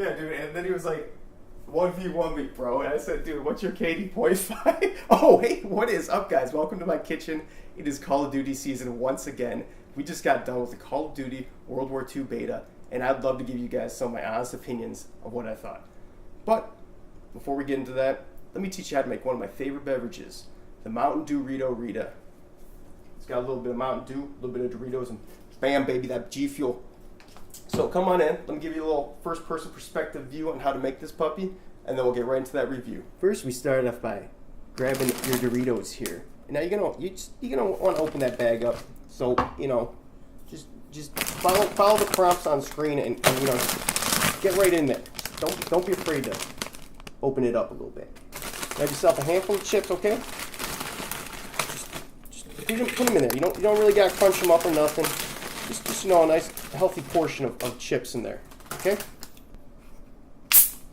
Yeah, dude, and then he was like, 1v1 me, bro. And I said, dude, what's your KD 0.5? Oh, hey, what is up, guys? Welcome to my kitchen. It is Call of Duty season once again. We just got done with the Call of Duty World War II beta, and I'd love to give you guys some of my honest opinions of what I thought. But before we get into that, let me teach you how to make one of my favorite beverages, the Mtn Dew Rita. It's got a little bit of Mountain Dew, a little bit of Doritos, and bam, baby, that G Fuel. So come on in, let me give you a little first-person perspective view on how to make this puppy, and then we'll get right into that review. First, we started off by grabbing your Doritos here. And now you're gonna want to open that bag up. So just follow the prompts on screen and get right in there. Don't be afraid to open it up a little bit. Grab yourself a handful of chips, okay? Just put them in there. You don't really gotta crunch them up or nothing. Just a nice healthy portion of chips in there, okay?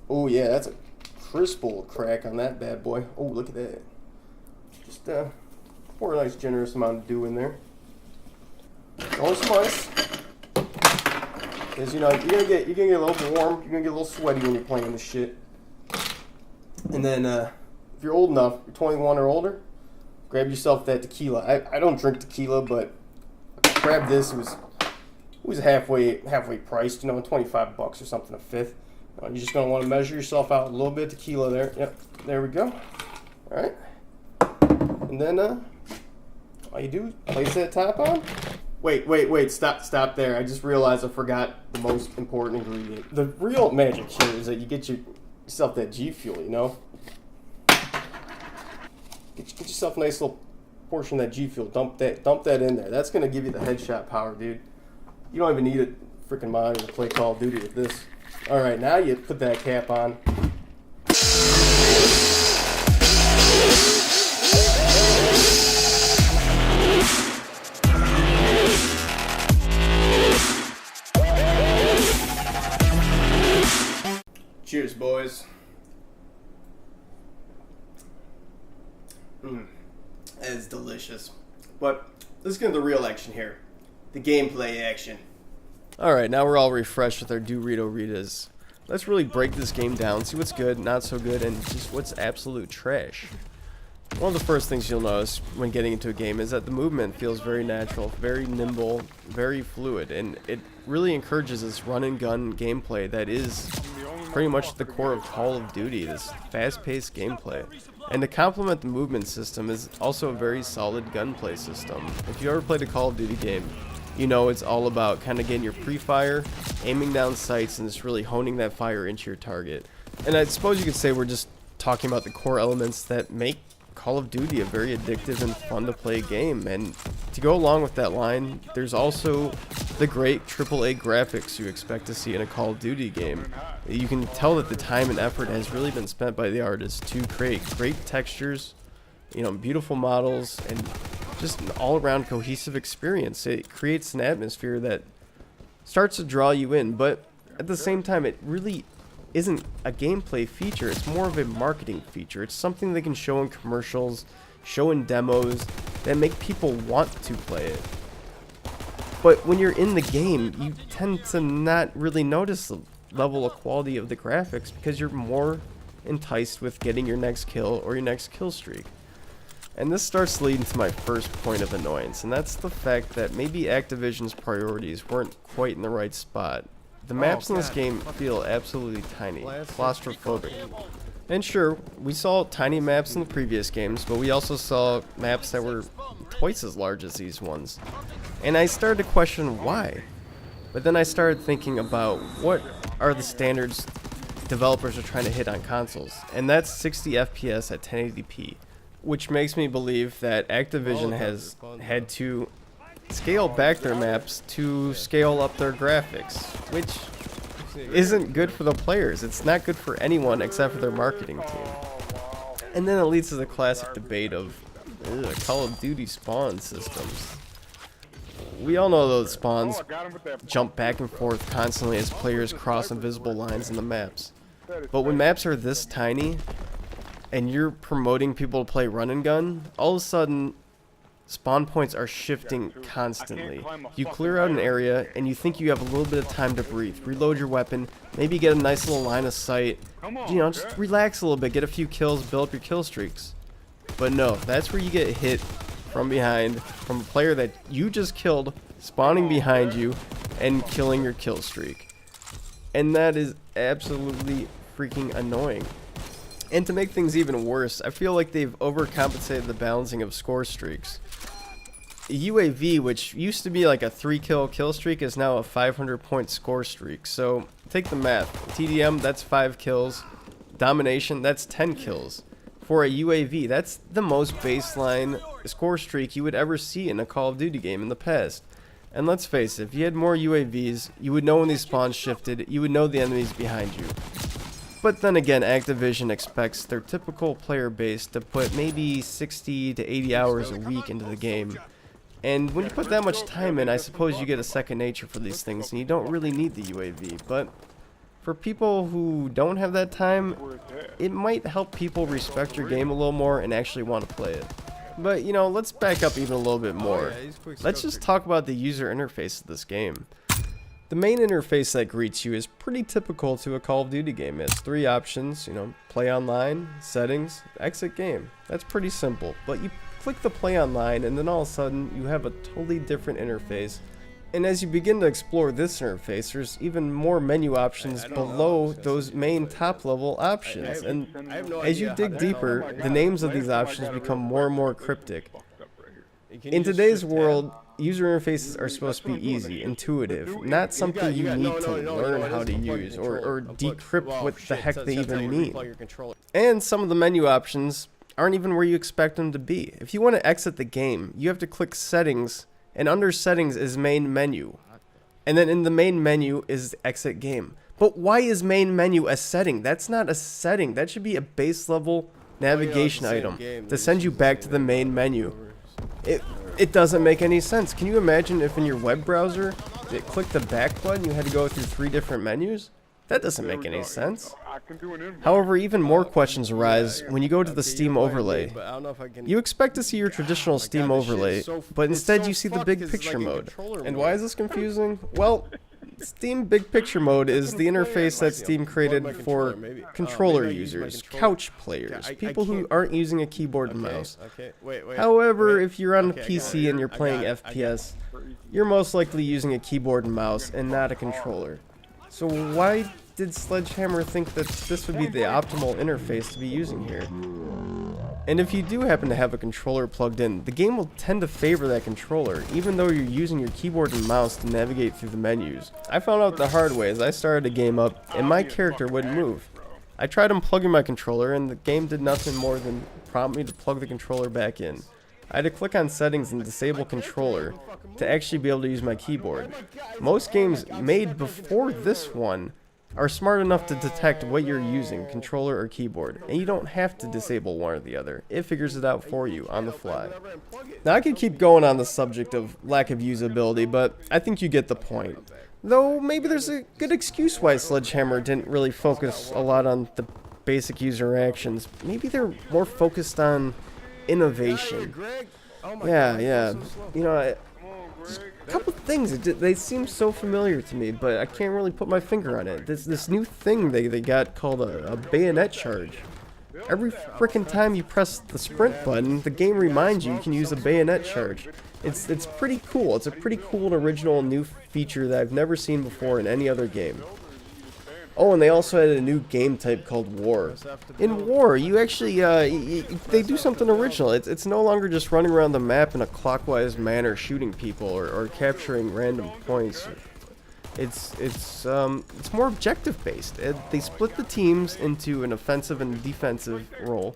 Oh yeah, that's a crisp old crack on that bad boy. Oh, look at that. Just pour a nice generous amount of dew in there. Only some ice. Because you're gonna get a little warm, you're gonna get a little sweaty when you're playing this shit. And then if you're old enough, you're 21 or older, grab yourself that tequila. I don't drink tequila, but grab this. It was halfway priced, $25 or something a fifth. You're just gonna want to measure yourself out a little bit of tequila there. Yep, there we go. All right, and then all you do is place that top on. Wait, stop there. I just realized I forgot the most important ingredient. The real magic here is that you get yourself that G Fuel. Get yourself a nice little portion of that G Fuel. Dump that in there. That's gonna give you the headshot power, dude. You don't even need a freaking monitor to play Call of Duty with this. All right, now you put that cap on. Cheers, boys. That is delicious. But let's get into the real action here. The gameplay action. Alright, now we're all refreshed with our Ritas. Let's really break this game down, see what's good, not so good, and just what's absolute trash. One of the first things you'll notice when getting into a game is that the movement feels very natural, very nimble, very fluid, and it really encourages this run and gun gameplay that is pretty much the core of Call of Duty, this fast-paced gameplay. And to complement the movement system is also a very solid gunplay system. If you ever played a Call of Duty game, you know it's all about kind of getting your pre-fire, aiming down sights, and just really honing that fire into your target. And I suppose you could say we're just talking about the core elements that make Call of Duty a very addictive and fun to play game. And to go along with that line, there's also the great AAA graphics you expect to see in a Call of Duty game. You can tell that the time and effort has really been spent by the artists to create great textures, beautiful models, and just an all-around cohesive experience. It creates an atmosphere that starts to draw you in, but at the same time, it really isn't a gameplay feature. It's more of a marketing feature. It's something they can show in commercials, show in demos, that make people want to play it. But when you're in the game, you tend to not really notice the level of quality of the graphics because you're more enticed with getting your next kill or your next kill streak. And this starts leading to my first point of annoyance, and that's the fact that maybe Activision's priorities weren't quite in the right spot. The maps in this game feel absolutely tiny, claustrophobic. And sure, we saw tiny maps in the previous games, but we also saw maps that were twice as large as these ones. And I started to question why. But then I started thinking about what are the standards developers are trying to hit on consoles, and that's 60 FPS at 1080p. Which makes me believe that Activision has had to scale back their maps to scale up their graphics, which isn't good for the players. It's not good for anyone except for their marketing team. And then it leads to the classic debate of Call of Duty spawn systems. We all know those spawns jump back and forth constantly as players cross invisible lines in the maps. But when maps are this tiny, and you're promoting people to play run and gun, all of a sudden spawn points are shifting constantly. You clear out an area and you think you have a little bit of time to breathe. Reload your weapon, maybe get a nice little line of sight. You know, just relax a little bit, get a few kills, build up your kill streaks. But no, that's where you get hit from behind from a player that you just killed, spawning behind you and killing your kill streak. And that is absolutely freaking annoying. And to make things even worse, I feel like they've overcompensated the balancing of score streaks. UAV, which used to be like a 3-kill kill streak, is now a 500-point score streak. So take the math. TDM, that's 5 kills. Domination, that's 10 kills. For a UAV, that's the most baseline score streak you would ever see in a Call of Duty game in the past. And let's face it, if you had more UAVs, you would know when these spawns shifted, you would know the enemies behind you. But then again, Activision expects their typical player base to put maybe 60 to 80 hours a week into the game. And when you put that much time in, I suppose you get a second nature for these things, and you don't really need the UAV. But for people who don't have that time, it might help people respect your game a little more and actually want to play it. But, you know, let's back up even a little bit more. Let's just talk about the user interface of this game. The main interface that greets you is pretty typical to a Call of Duty game. It has 3 options, you know, play online, settings, exit game. That's pretty simple, but you click the play online and then all of a sudden you have a totally different interface. And as you begin to explore this interface, there's even more menu options below those main top level options. And as you dig deeper, the names of these options become more and more cryptic. In today's world, user interfaces are supposed to be easy, intuitive, not something you need to learn how to use or decrypt what the heck they even mean. And some of the menu options aren't even where you expect them to be. If you want to exit the game, you have to click settings, and under settings is main menu. And then in the main menu is exit game. But why is main menu a setting? That's not a setting. That should be a base level navigation item to send you back to the main menu. It doesn't make any sense. Can you imagine if in your web browser, you click the back button, you had to go through 3 different menus? That doesn't make any sense. However, even more questions arise when you go to the Steam overlay. You expect to see your traditional Steam overlay, but instead you see the big picture mode. And why is this confusing? Well, Steam Big Picture Mode is the interface that Steam created for controller users, couch players, people who aren't using a keyboard and mouse. However, if you're on a PC and you're playing FPS, you're most likely using a keyboard and mouse and not a controller. So why did Sledgehammer think that this would be the optimal interface to be using here? And if you do happen to have a controller plugged in, the game will tend to favor that controller, even though you're using your keyboard and mouse to navigate through the menus. I found out the hard way as I started a game up, and my character wouldn't move. I tried unplugging my controller, and the game did nothing more than prompt me to plug the controller back in. I had to click on settings and disable controller to actually be able to use my keyboard. Most games made before this one are smart enough to detect what you're using, controller or keyboard, and you don't have to disable one or the other. It figures it out for you on the fly. Now I could keep going on the subject of lack of usability, but I think you get the point. Though maybe there's a good excuse why Sledgehammer didn't really focus a lot on the basic user interactions. Maybe they're more focused on innovation. Yeah. You know, a couple things, they seem so familiar to me, but I can't really put my finger on it. This new thing they got called a Bayonet Charge. Every frickin' time you press the sprint button, the game reminds you can use a Bayonet Charge. It's pretty cool. It's a pretty cool and original new feature that I've never seen before in any other game. Oh, and they also had a new game type called War. In War, you actually, they do something original. It's no longer just running around the map in a clockwise manner shooting people or capturing random points. It's more objective based. They split the teams into an offensive and defensive role,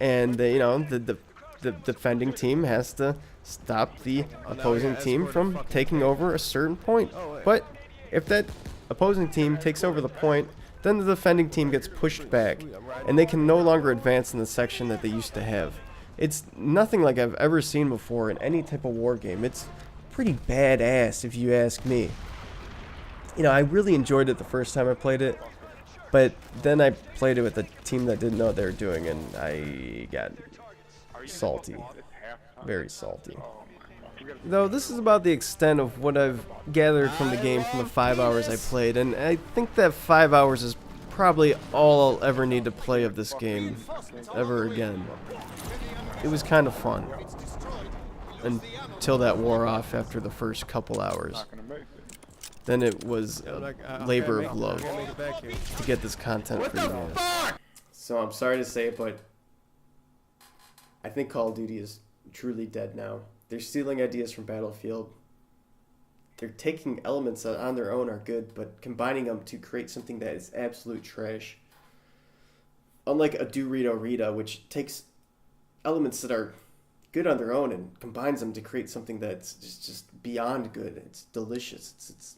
and you know, the defending team has to stop the opposing team from taking over a certain point. But if that opposing team takes over the point, then the defending team gets pushed back, and they can no longer advance in the section that they used to have. It's nothing like I've ever seen before in any type of war game. It's pretty badass if you ask me. You know, I really enjoyed it the first time I played it, but then I played it with a team that didn't know what they were doing, and I got salty. Very salty. Though this is about the extent of what I've gathered from the game from the 5 hours I played, and I think that 5 hours is probably all I'll ever need to play of this game ever again. It was kind of fun until that wore off after the first couple hours. Then it was a labor of love to get this content for you guys. So I'm sorry to say it, but I think Call of Duty is truly dead now. They're stealing ideas from Battlefield. They're taking elements that on their own are good, but combining them to create something that is absolute trash. Unlike a Duty WWII, which takes elements that are good on their own and combines them to create something that's just beyond good. It's delicious. It's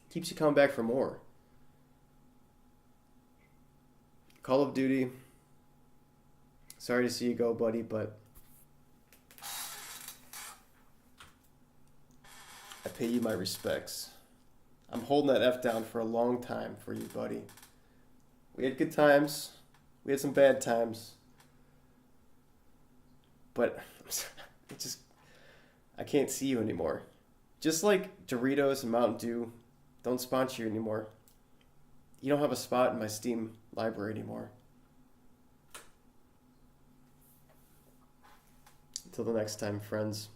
keeps you coming back for more. Call of Duty. Sorry to see you go, buddy, but I pay you my respects. I'm holding that F down for a long time for you, buddy. We had good times. We had some bad times. But I can't see you anymore. Just like Doritos and Mountain Dew don't sponsor you anymore. You don't have a spot in my Steam library anymore. Until the next time, friends.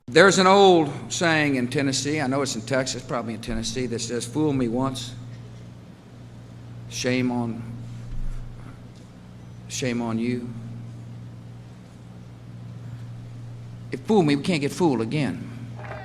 There's an old saying in Tennessee, I know it's in Texas, probably in Tennessee, that says, "Fool me once, shame on you." If fool me, we can't get fooled again.